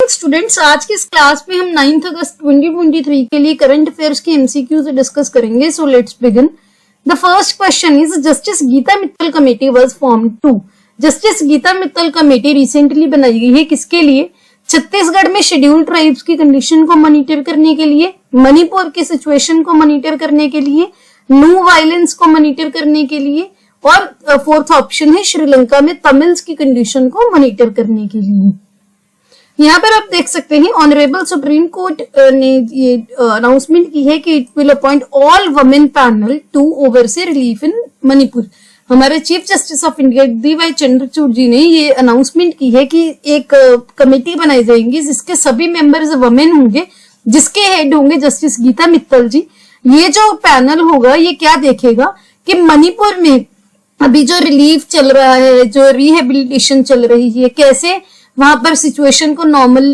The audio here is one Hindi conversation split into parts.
स्टूडेंट्स, आज की इस क्लास में हम 9 अगस्त 2023 के लिए करंट अफेयर्स की एमसीक्यूज डिस्कस करेंगे। So let's begin. The first question is, justice Geeta Mittal committee was formed to. Justice Geeta Mittal committee recently बनाई गई है किसके लिए? छत्तीसगढ़ में शेड्यूल्ड ट्राइब्स की कंडीशन को मॉनिटर करने के लिए, मणिपुर की सिचुएशन को मॉनिटर करने के लिए, नो वायलेंस को मॉनिटर करने के लिए, और फोर्थ ऑप्शन है श्रीलंका में तमिल्स की कंडीशन को मॉनिटर करने के लिए। यहाँ पर आप देख सकते हैं ऑनरेबल सुप्रीम कोर्ट ने ये अनाउंसमेंट की है कि it will appoint all women panel to oversee relief in Manipur. हमारे chief justice of India DY Chandrachud ji ने ये अनाउंसमेंट की है कि एक कमेटी बनाई जाएगी जिसके सभी मेंबर्स वुमेन होंगे, जिसके हेड होंगे जस्टिस गीता मित्तल जी। ये जो पैनल होगा ये क्या देखेगा कि मणिपुर में अभी जो रिलीफ चल रहा है, जो रिहेबिलिटेशन चल रही है, कैसे वहां पर सिचुएशन को नॉर्मल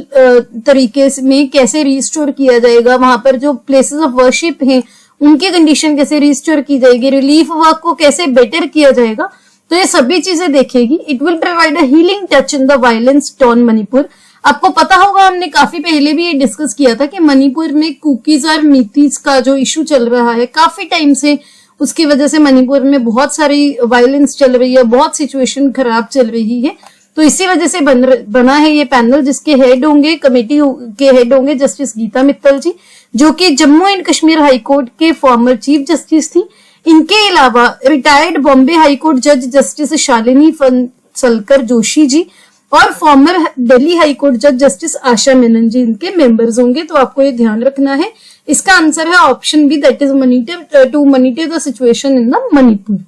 तरीके में कैसे रिस्टोर किया जाएगा, वहां पर जो प्लेसेस ऑफ वर्शिप हैं उनकी कंडीशन कैसे रिस्टोर की जाएगी, रिलीफ वर्क को कैसे बेटर किया जाएगा, तो ये सभी चीजें देखेगी। It will provide a healing touch in the violence torn Manipur. आपको पता होगा, हमने काफी पहले भी ये डिस्कस किया था कि मणिपुर में कुकीज और मीतीज का जो इशू चल रहा है काफी टाइम से, उसकी वजह से मणिपुर में बहुत सारी वायलेंस चल रही है, बहुत सिचुएशन खराब चल रही है। तो इसी वजह से बना है ये पैनल, जिसके हेड होंगे, कमेटी के हेड होंगे जस्टिस गीता मित्तल जी, जो कि Jammu and Kashmir high court के फॉर्मर चीफ जस्टिस थी। इनके अलावा रिटायर्ड बॉम्बे हाई कोर्ट जज जस्टिस शालिनी फंसलकर जोशी जी और फॉर्मर दिल्ली हाई कोर्ट जज जस्टिस आशा मेनन जी इनके मेंबर्स होंगे। तो आपको ये ध्यान रखना है। इसका आंसर है option B, that is monitor the situation in the Manipur.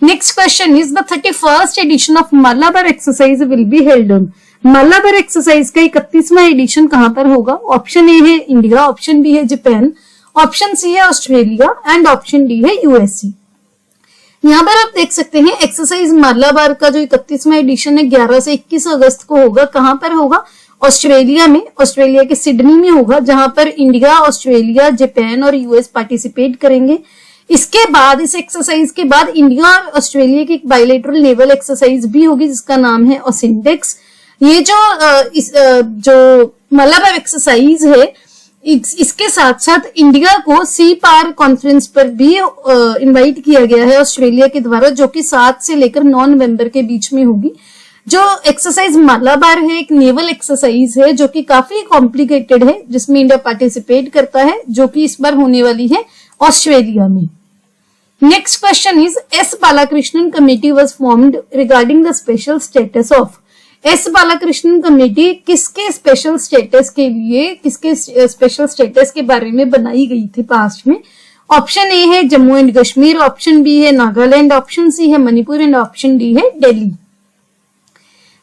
Next question is, the 31st edition of Malabar exercise will be held on। Malabar exercise का 31वां एडिशन कहां पर होगा? ऑप्शन ए है इंडिया, ऑप्शन बी है जापान, ऑप्शन सी है ऑस्ट्रेलिया एंड ऑप्शन डी है यूएसए। यहाँ पर आप देख सकते हैं एक्सरसाइज मालाबार का जो 31वां एडिशन है 11 से 21 अगस्त को होगा। कहां पर होगा? ऑस्ट्रेलिया में, ऑस्ट्रेलिया के सिडनी में होगा, जहां पर इंडिया, ऑस्ट्रेलिया, जापान और यूएस पार्टिसिपेट करेंगे। इसके बाद, इस एक्सरसाइज के बाद इंडिया और ऑस्ट्रेलिया की एक बायलैटरल नेवल एक्सरसाइज भी होगी जिसका नाम है ओसिंटेक्स। ये जो मलाबार एक्सरसाइज है, इसके साथ साथ इंडिया को सी पार कॉन्फ्रेंस पर भी इनवाइट किया गया है ऑस्ट्रेलिया के द्वारा, जो कि 7 से लेकर 9 नवंबर के बीच में होगी। जो एक्सरसाइज मलाबार है एक नेवल एक्सरसाइज है जो कि काफी कॉम्प्लिकेटेड है, जिसमें इंडिया पार्टिसिपेट करता है, जो कि इस बार होने वाली है ऑस्ट्रेलिया में। Next question is, S. Balakrishnan Committee was formed regarding the special status of। S. Balakrishnan Committee किसके स्पेशल स्टेटस के लिए, किसके स्पेशल स्टेटस के बारे में बनाई गई थी पास्ट में? ऑप्शन ए है Jammu and Kashmir, option B है नागालैंड, ऑप्शन सी है मणिपुर एंड ऑप्शन डी है दिल्ली।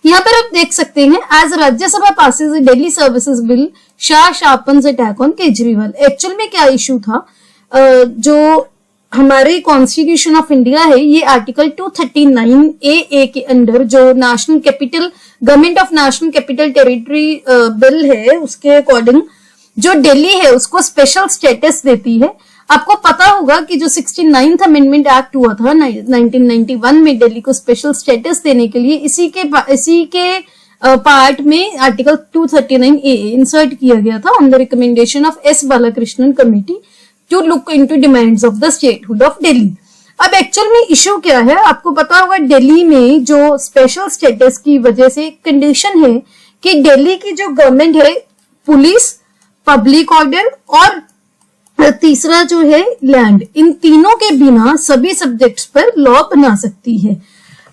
यहाँ पर आप देख सकते हैं, as Rajya Sabha passes Delhi services bill, Shah sharpens attack on Kejriwal. Actual में क्या इशू था? जो हमारे कॉन्स्टिट्यूशन ऑफ इंडिया है, ये आर्टिकल 239AA के अंदर जो national capital, government of national capital territory bill है, उसके अकॉर्डिंग जो दिल्ली है उसको स्पेशल स्टेटस देती है। आपको पता होगा कि जो 69th अमेंडमेंट एक्ट हुआ था 1991 में दिल्ली को स्पेशल स्टेटस देने के लिए, इसी के पार्ट में आर्टिकल 239AA इंसर्ट किया गया था on the recommendation of S. Balakrishnan committee to look into demands of the statehood of Delhi। अब एक्चुअल में इशू क्या है? आपको पता होगा दिल्ली में जो स्पेशल स्टेटस की वजह से कंडीशन है कि दिल्ली की जो गवर्नमेंट है, पुलिस, पब्लिक ऑर्डर और तीसरा जो है लैंड, इन तीनों के बिना सभी सब्जेक्ट्स पर लॉ बना सकती है।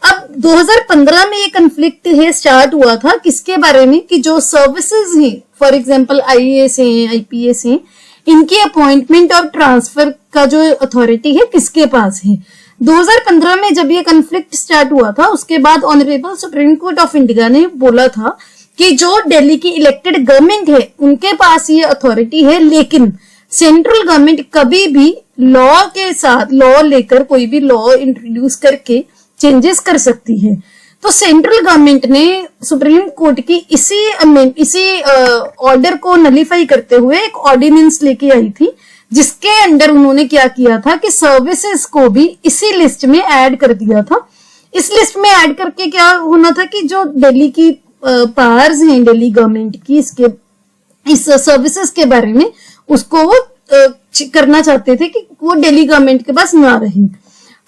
अब 2015 में ये कंफ्लिक्ट है स्टार्ट हुआ था किसके बारे में? कि जो सर्विसेज हैं, फॉर एग्जांपल IAS हैं, IPS हैं, इनकी अपॉइंटमेंट और ट्रांसफर का जो अथॉरिटी है किसके पास है। 2015 में जब ये कन्फ्लिक्ट स्टार्ट हुआ था, उसके बाद honourable supreme court of India ने बोला था कि जो दिल्ली की इलेक्टेड गवर्नमेंट है उनके पास ये अथॉरिटी है, लेकिन सेंट्रल गवर्नमेंट कभी भी लॉ के साथ, लॉ लेकर कोई भी लॉ इंट्रोड्यूस करके चेंजेस कर सकती है। तो सेंट्रल गवर्नमेंट ने सुप्रीम कोर्ट की इसी ऑर्डर को नलीफाई करते हुए एक ऑर्डिनेंस लेके आई थी, जिसके अंडर उन्होंने क्या किया था कि सर्विसेज को भी इसी लिस्ट में ऐड कर दिया था। इस लिस्ट में ऐड करके क्या होना था कि जो दिल्ली की पावर्स हैं दिल्ली गवर्नमेंट की इस सर्विसेज के बारे में, उसको वो करना चाहते थे कि वो दिल्ली गवर्नमेंट के पास ना रहे।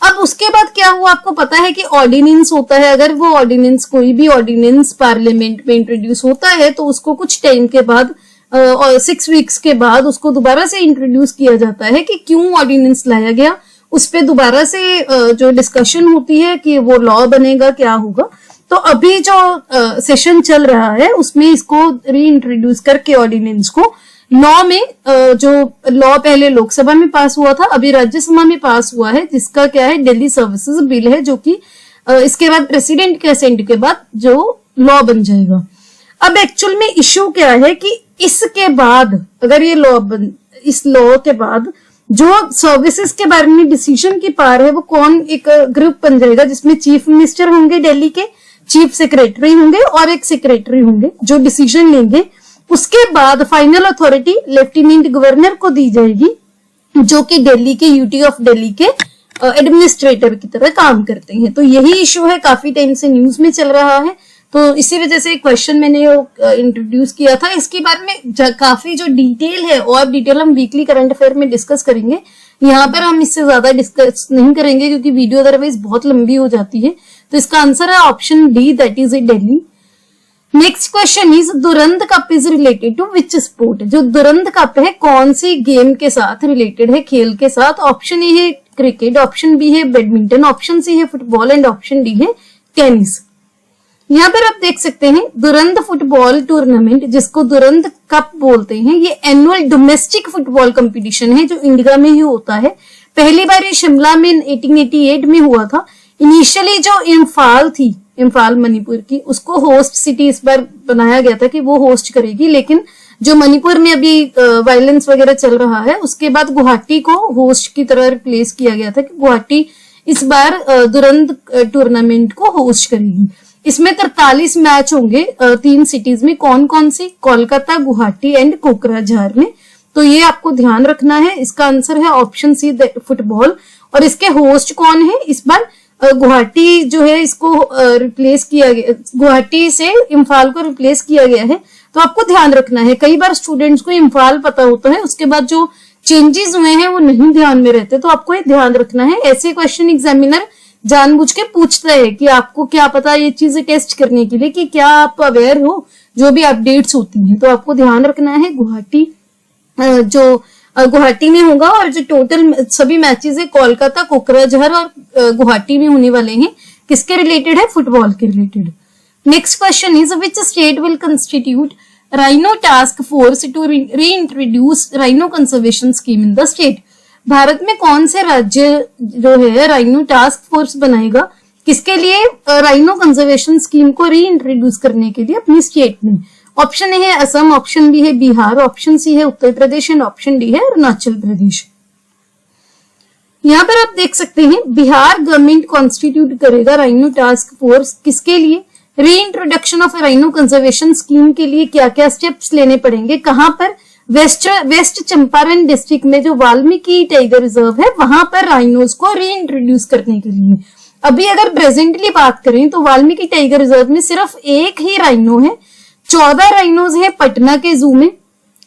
अब उसके बाद क्या हुआ, आपको पता है कि ऑर्डिनेंस होता है, अगर वो ऑर्डिनेंस कोई भी ऑर्डिनेंस पार्लियामेंट में इंट्रोड्यूस होता है तो उसको कुछ टाइम के बाद 6 वीक्स के बाद उसको दोबारा से इंट्रोड्यूस किया जाता है कि क्यों ऑर्डिनेंस लाया गया, उस पर दोबारा से जो डिस्कशन होती है कि वो लॉ बनेगा, क्या होगा। तो अभी जो सेशन चल रहा है उसमें इसको री इंट्रोड्यूस करके ऑर्डिनेंस को लॉ में, जो लॉ पहले लोकसभा में पास हुआ था अभी राज्यसभा में पास हुआ है, जिसका क्या है दिल्ली सर्विसेज बिल है, जो कि इसके बाद प्रेसिडेंट के असेंट के बाद जो लॉ बन जाएगा। अब एक्चुअल में इश्यू क्या है कि इसके बाद अगर ये इस लॉ के बाद जो सर्विसेज के बारे में डिसीजन की पावर है वो कौन, एक ग्रुप बन जाएगा जिसमें चीफ मिनिस्टर होंगे दिल्ली के, चीफ सेक्रेटरी होंगे और एक सेक्रेटरी होंगे जो डिसीजन लेंगे। उसके बाद फाइनल अथॉरिटी लेफ्टिनेंट गवर्नर को दी जाएगी, जो कि दिल्ली के यूटी ऑफ दिल्ली के एडमिनिस्ट्रेटर की तरह काम करते हैं। तो यही इशू है, काफी टाइम से न्यूज में चल रहा है, तो इसी वजह से क्वेश्चन मैंने इंट्रोड्यूस किया था। इसके बारे में काफी जो डिटेल है और डिटेल हम वीकली करंट अफेयर में डिस्कस करेंगे, यहाँ पर हम इससे ज्यादा डिस्कस नहीं करेंगे क्योंकि वीडियो अदरवाइज बहुत लंबी हो जाती है। तो इसका आंसर है option D, that is Delhi. Next question is Durand cup is related to which sport. जो दुरंत कप है कौन सी गेम के साथ रिलेटेड है, खेल के साथ। ऑप्शन ए है क्रिकेट, ऑप्शन बी है बैडमिंटन, ऑप्शन सी है फुटबॉल एंड ऑप्शन डी है टेनिस। यहाँ पर आप देख सकते हैं दुरंत फुटबॉल टूर्नामेंट, जिसको दुरंत कप बोलते हैं, ये एनुअल डोमेस्टिक फुटबॉल कंपटीशन है जो इंडिया में ही होता है। पहली बार ये शिमला में 1888 में हुआ था। इनिशियली जो इम्फाल मणिपुर की, उसको होस्ट सिटी इस बार बनाया गया था कि वो होस्ट करेगी, लेकिन जो मणिपुर में अभी वायलेंस वगैरह चल रहा है उसके बाद गुवाहाटी को होस्ट की तरह रिप्लेस किया गया था कि गुवाहाटी इस बार दुरंत टूर्नामेंट को होस्ट करेगी। इसमें 43 मैच होंगे 3 सिटीज में, कौन कौन सी, कोलकाता, गुवाहाटी एंड कोकराझार में। तो ये आपको ध्यान रखना है। इसका आंसर है ऑप्शन सी फुटबॉल। और इसके होस्ट कौन है, इस बार गुवाहाटी जो है इसको रिप्लेस किया गया, गुवाहाटी से इम्फाल को रिप्लेस किया गया है। तो आपको ध्यान रखना है, कई बार स्टूडेंट्स को इम्फाल पता होता है, उसके बाद जो चेंजेस हुए हैं वो नहीं ध्यान में रहते, तो आपको ये ध्यान रखना है। ऐसे क्वेश्चन एग्जामिनर जानबूझ के पूछता है कि आपको क्या पता, ये चीजें टेस्ट करने के लिए कि क्या आप अवेयर हो जो भी अपडेट्स होती हैं। तो आपको ध्यान रखना है गुवाहाटी जो गुवाहाटी में होगा, और जो टोटल सभी मैचेस है कोलकाता, कोकराझार और गुवाहाटी में होने वाले हैं। किसके रिलेटेड है, फुटबॉल के related. Next question is which state will constitute rhino task force to reintroduce rhino conservation scheme in the state. Bharat में कौन से राज्य जो है राइनो टास्क फोर्स बनाएगा, किसके लिए, राइनो कंजर्वेशन स्कीम को रीइंट्रोड्यूस करने के लिए अपनी स्टेट में। ऑप्शन ए है असम, ऑप्शन बी है बिहार, ऑप्शन सी है Uttar Pradesh and option D है अरुणाचल प्रदेश। यहाँ पर आप देख सकते हैं बिहार गवर्नमेंट कॉन्स्टिट्यूट करेगा राइनो टास्क फोर्स, किसके लिए, री introduction of rhino conservation scheme के लिए क्या क्या स्टेप्स लेने पड़ेंगे, कहां पर, वेस्ट चंपारण डिस्ट्रिक्ट में जो वाल्मीकि टाइगर रिजर्व है वहां पर राइनोज को री इंट्रोड्यूस करने के लिए। अभी अगर प्रेजेंटली बात करें तो वाल्मीकि टाइगर रिजर्व में सिर्फ एक ही राइनो है, 14 राइनोज है पटना के जू में।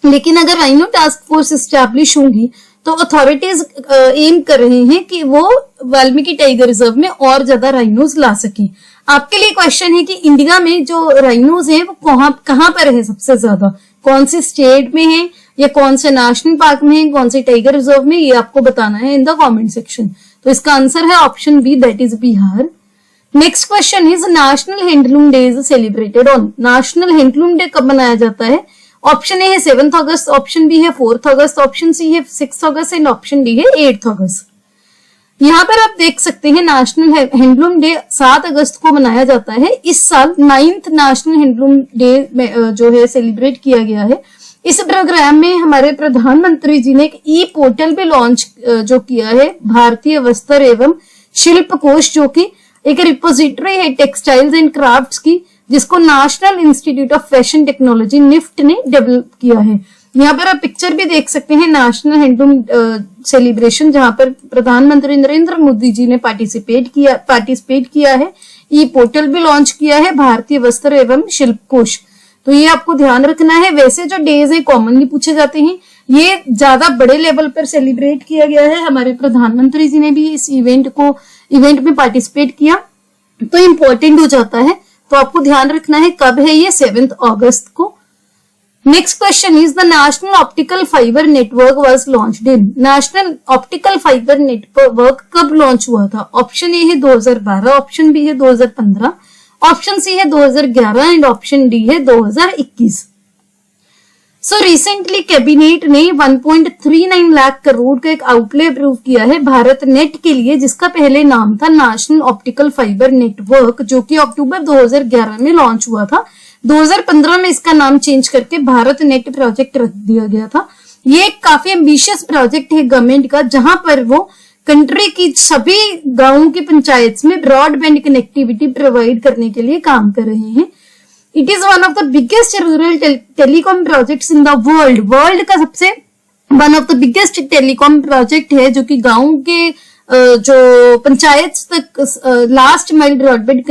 लेकिन अगर राइनो टास्क फोर्स एस्टैब्लिश होंगी तो अथॉरिटीज एम कर रहे हैं कि वो वाल्मीकि टाइगर रिजर्व में और ज्यादा राइनोज ला सके। आपके लिए क्वेश्चन है कि इंडिया में जो राइनोज है वो कहां पर है सबसे ज्यादा, कौन से स्टेट में है या कौन से नेशनल पार्क में है, कौन से टाइगर रिजर्व में, ये आपको बताना है इन द कमेंट सेक्शन। तो इसका आंसर है option B, that is Bihar. Next question is national handloom day is celebrated on. National handloom day कब मनाया जाता है, ऑप्शन ए है 7 अगस्त, ऑप्शन बी है 4 अगस्त, ऑप्शन सी है 6 अगस्त एंड ऑप्शन डी है 8 अगस्त। यहाँ पर आप देख सकते हैं नेशनल हैंडलूम डे 7 अगस्त को मनाया जाता है। इस साल 9th नेशनल हैंडलूम डे जो है सेलिब्रेट किया गया है। इस प्रोग्राम में हमारे प्रधानमंत्री जी ने एक ई पोर्टल भी लॉन्च जो किया है, भारतीय वस्त्र एवं शिल्प कोश, जो कि एक रिपोजिटरी है टेक्सटाइल्स एंड क्राफ्ट्स की, जिसको national institute of fashion technology NIFT ने डेवलप किया है। यहाँ पर आप पिक्चर भी देख सकते हैं नेशनल हैंडलूम सेलिब्रेशन, जहां पर प्रधानमंत्री नरेंद्र मोदी जी ने पार्टिसिपेट किया है ई पोर्टल भी लॉन्च किया है, भारतीय वस्त्र एवं शिल्प कोश। तो ये आपको ध्यान रखना है। वैसे जो डेज है कॉमनली पूछे जाते हैं, ये ज्यादा बड़े लेवल पर सेलिब्रेट किया गया है। हमारे प्रधानमंत्री जी ने भी इस इवेंट में पार्टिसिपेट किया, तो इम्पोर्टेंट हो जाता है। तो आपको ध्यान रखना है कब है ये, 7 अगस्त को। Next question is the national optical fibre network was launched in. National optical fibre network कब लॉन्च हुआ था? ऑप्शन ए है 2012, ऑप्शन बी है 2015, ऑप्शन सी है 2011 एंड ऑप्शन डी है 2021। सो रिसेंटली कैबिनेट ने 1.39 लाख करोड़ का एक आउटले अप्रूव किया है भारत नेट के लिए, जिसका पहले नाम था नेशनल ऑप्टिकल फाइबर नेटवर्क, जो कि अक्टूबर 2011 में लॉन्च हुआ था। 2015 में इसका नाम चेंज करके भारत नेट प्रोजेक्ट रख दिया गया था। ये एक काफी एम्बिशियस प्रोजेक्ट है गवर्नमेंट का, जहां पर वो कंट्री की सभी गांवों की पंचायत में ब्रॉडबैंड कनेक्टिविटी प्रोवाइड करने के लिए काम कर रहे हैं। It is one of the biggest rural telecom projects in the world का सबसे one of the biggest telecom project है, जो कि गांव के जो पंचायत तक लास्ट माइल ब्रॉडबैंड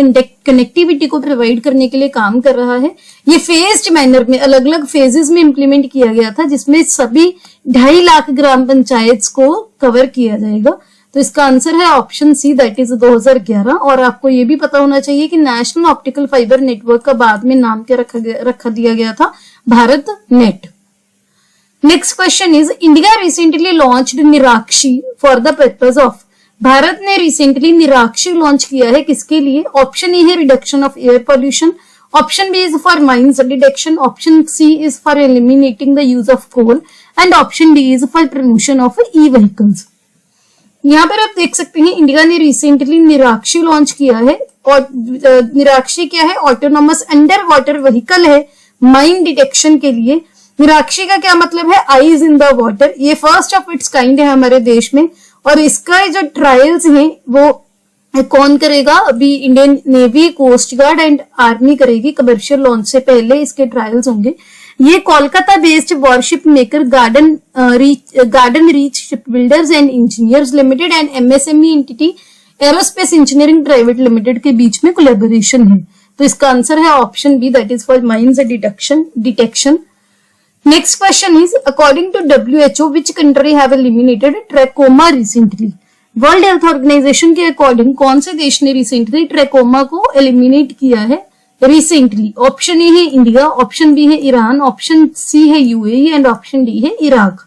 कनेक्टिविटी को प्रोवाइड करने के लिए काम कर रहा है। ये फेज्ड मैनर में अलग अलग फेजेस में इंप्लीमेंट किया गया था, जिसमें सभी 2.5 लाख ग्राम पंचायत को कवर किया जाएगा। तो इसका आंसर है ऑप्शन सी, दैट इज 2011। और आपको ये भी पता होना चाहिए कि नेशनल ऑप्टिकल फाइबर नेटवर्क का बाद में नाम क्या रखा दिया गया था, Bharat net. Next question is India recently launched Nirakshi for the purpose of. Bharat ने रिसेंटली निराक्षी लॉन्च किया है किसके लिए? ऑप्शन ए है reduction of air pollution, option B is for mines detection, option C is for eliminating the use of coal and option D is for promotion of e vehicles. यहाँ पर आप देख सकते हैं इंडिया ने रिसेंटली निराक्षी लॉन्च किया है। और निराक्षी क्या है? ऑटोनोमस अंडर वाटर व्हीकल है माइन डिटेक्शन के लिए। निराक्षी का क्या मतलब है? Eyes in the water. ये फर्स्ट ऑफ इट्स काइंड है हमारे देश में, और इसका जो ट्रायल्स हैं वो कौन करेगा? अभी Indian navy, coast guard and army करेगी। कमर्शियल लॉन्च से पहले इसके ट्रायल्स होंगे। ये Kolkata based warship maker garden reach ship builders and engineers limited and MSME entity aerospace engineering private limited के बीच में कोलैबोरेशन है। तो इसका आंसर है option B, that is for mines detection. Next question is, according to WHO, which country have eliminated trachoma recently? World health organization के अकॉर्डिंग कौन से देश ने रिसेंटली ट्रैकोमा को एलिमिनेट किया है रिसेंटली? ऑप्शन ए है इंडिया, ऑप्शन बी है ईरान, ऑप्शन सी है यूएई एंड ऑप्शन डी है इराक।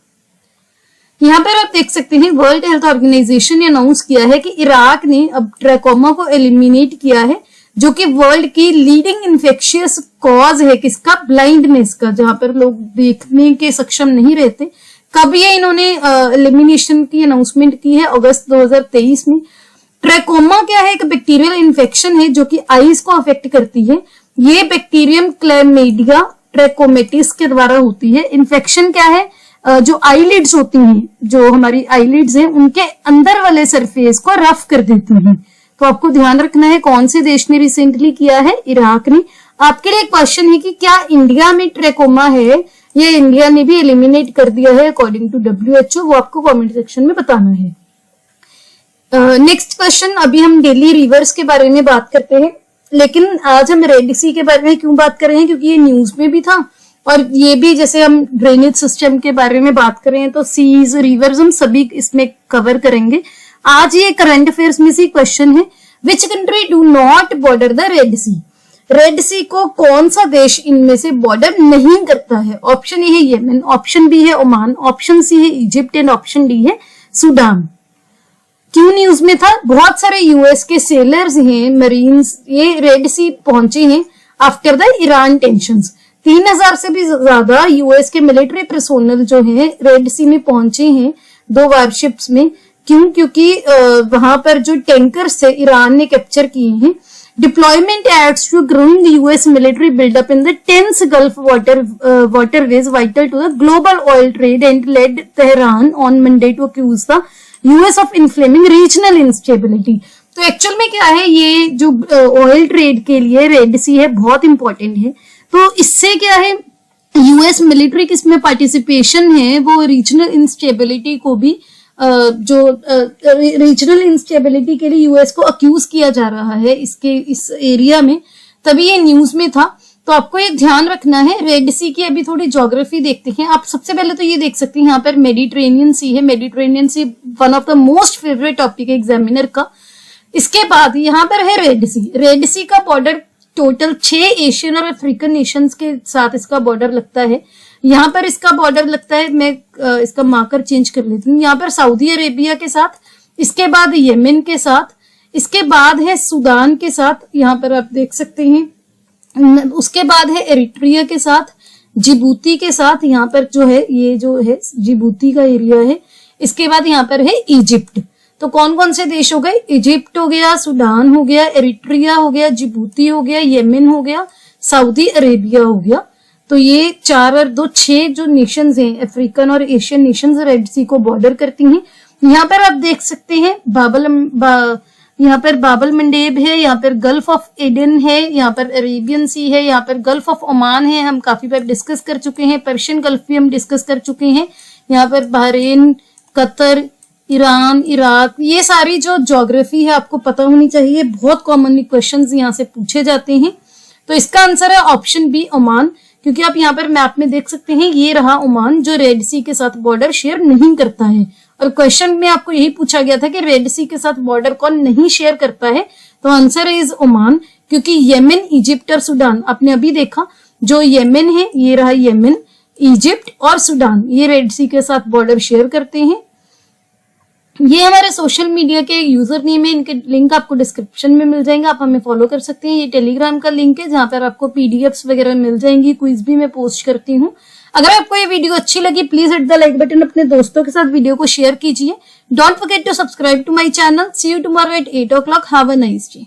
यहाँ पर आप देख सकते हैं वर्ल्ड हेल्थ ऑर्गेनाइजेशन ने अनाउंस किया है कि इराक ने अब ट्रैकोमा को एलिमिनेट किया है, जो कि वर्ल्ड की लीडिंग इन्फेक्शियस कॉज है किसका? ब्लाइंडनेस का, जहां पर लोग देखने के सक्षम नहीं रहते। कब ये इन्होंने एलिमिनेशन की अनाउंसमेंट की है? अगस्त 2023 में। ट्रैकोमा क्या है? एक बैक्टीरियल इन्फेक्शन है जो कि आईज को अफेक्ट करती है। ये बैक्टीरियम क्लैमिडिया ट्रैकोमेटिस के द्वारा होती है। इन्फेक्शन क्या है? जो आईलिड्स होती हैं, जो हमारी आईलिड्स हैं, उनके अंदर वाले सरफेस को रफ कर देती हैं। तो आपको ध्यान रखना है कौन से देश ने रिसेंटली किया है? इराक ने। आपके लिए क्वेश्चन है कि क्या इंडिया में ट्रैकोमा है या इंडिया ने भी एलिमिनेट कर दिया है अकॉर्डिंग टू WHO? वो आपको कमेंट सेक्शन में बताना है। नेक्स्ट क्वेश्चन, अभी हम डेली रिवर्स के बारे में बात करते हैं, लेकिन आज हम रेड सी के बारे में क्यों बात कर रहे हैं? क्योंकि ये न्यूज में भी था, और ये भी जैसे हम ड्रेनेज सिस्टम के बारे में बात कर रहे हैं, तो सीज, रिवर्स हम सभी इसमें कवर करेंगे। आज ये करंट अफेयर्स में से क्वेश्चन है, which country do not border the Red Sea? Red Sea को कौन सा देश इनमें से बॉर्डर नहीं करता है? ऑप्शन ए है येमेन, ऑप्शन बी है ओमान, ऑप्शन सी है इजिप्ट एंड ऑप्शन डी है सूडान। क्यों न्यूज में था? बहुत सारे यूएस के सेलर्स हैं, मरीन्स, ये रेड सी पहुंचे हैं आफ्टर द ईरान टेंशंस। 3000 से भी ज्यादा यूएस के मिलिट्री पर्सोनल जो है रेड सी में पहुंचे हैं 2 वारशिप्स में। क्यों? क्योंकि वहां पर जो टैंकर्स थे ईरान ने कैप्चर किए हैं। Deployment adds to growing US military buildup in the tense gulf waterways vital to the global oil trade and led Tehran on Monday to accuse the US of inflaming regional instability। तो एक्चुअल में क्या है, ये जो ऑयल ट्रेड के लिए रेड सी है बहुत इंपॉर्टेंट है। तो इससे क्या है, यूएस मिलिट्री किसमें पार्टिसिपेशन है, वो रीजनल इंस्टेबिलिटी को भी जो रीजनल इंस्टेबिलिटी के लिए यूएस को अक्यूज किया जा रहा है इस एरिया में, तभी ये न्यूज में था। तो आपको ये ध्यान रखना है। रेड सी की अभी थोड़ी ज्योग्राफी देखते हैं। आप सबसे पहले तो ये देख सकते हैं, यहाँ पर मेडिटेरेनियन सी है। Mediterranean sea one of the most favourite topic है एग्जामिनर का। इसके बाद यहाँ पर है रेड सी। रेड सी का बॉर्डर टोटल 6 एशियन और अफ्रीकन नेशंस के साथ इसका बॉर्डर लगता है। यहाँ पर इसका बॉर्डर लगता है, मैं इसका मार्कर चेंज कर लेती हूँ, यहाँ पर सऊदी अरेबिया के साथ, इसके बाद यमन के साथ, इसके बाद है सूडान के साथ, यहाँ पर आप देख सकते हैं। उसके बाद है एरिट्रिया के साथ, जिबूती के साथ, यहाँ पर जो है ये जो है जिबूती का एरिया है। इसके बाद यहाँ पर है इजिप्ट। तो कौन कौन से देश हो गए? इजिप्ट हो गया, सूडान हो गया, एरिट्रिया हो गया, जिबूती हो गया, यमन हो गया, सऊदी अरेबिया हो गया। तो ये 4 और 2 6 जो नेशंस हैं, अफ्रीकन और एशियन नेशंस, रेड सी को बॉर्डर करती हैं। यहाँ पर आप देख सकते हैं यहाँ पर बाबल मंडेब है, यहाँ पर गल्फ ऑफ एडन है, यहाँ पर अरेबियन सी है, यहाँ पर गल्फ ऑफ ओमान है, हम काफी बार डिस्कस कर चुके हैं। पर्शियन गल्फ भी हम डिस्कस कर चुके हैं। यहाँ पर बहरीन, कतर, ईरान, इराक, ये सारी जो ज्योग्राफी है आपको पता होनी चाहिए। बहुत कॉमनली क्वेश्चंस यहाँ से पूछे जाते हैं। तो इसका आंसर है ऑप्शन बी, ओमान, क्योंकि आप यहाँ पर मैप में देख सकते हैं, ये रहा ओमान जो रेड सी के साथ बॉर्डर शेयर नहीं करता है। और क्वेश्चन में आपको यही पूछा गया था कि रेड सी के साथ बॉर्डर कौन नहीं शेयर करता है, तो आंसर इज ओमान, क्योंकि यमन, इजिप्ट और सूडान आपने अभी देखा, जो यमन है ये रहा यमन, इजिप्ट और सूडान, ये रेड सी के साथ बॉर्डर शेयर करते हैं। ये हमारे सोशल मीडिया के यूजर नेम है, इनके लिंक आपको डिस्क्रिप्शन में मिल जाएंगे, आप हमें फॉलो कर सकते हैं। ये टेलीग्राम का लिंक है जहां पर आपको पीडीएफ्स वगैरह मिल जाएंगी, क्विज भी मैं पोस्ट करती हूँ। अगर आपको ये वीडियो अच्छी लगी, please hit the like button, अपने दोस्तों के साथ वीडियो को शेयर कीजिए। Don't forget to subscribe to my channel. See you tomorrow at 8 o'clock। Have a nice day.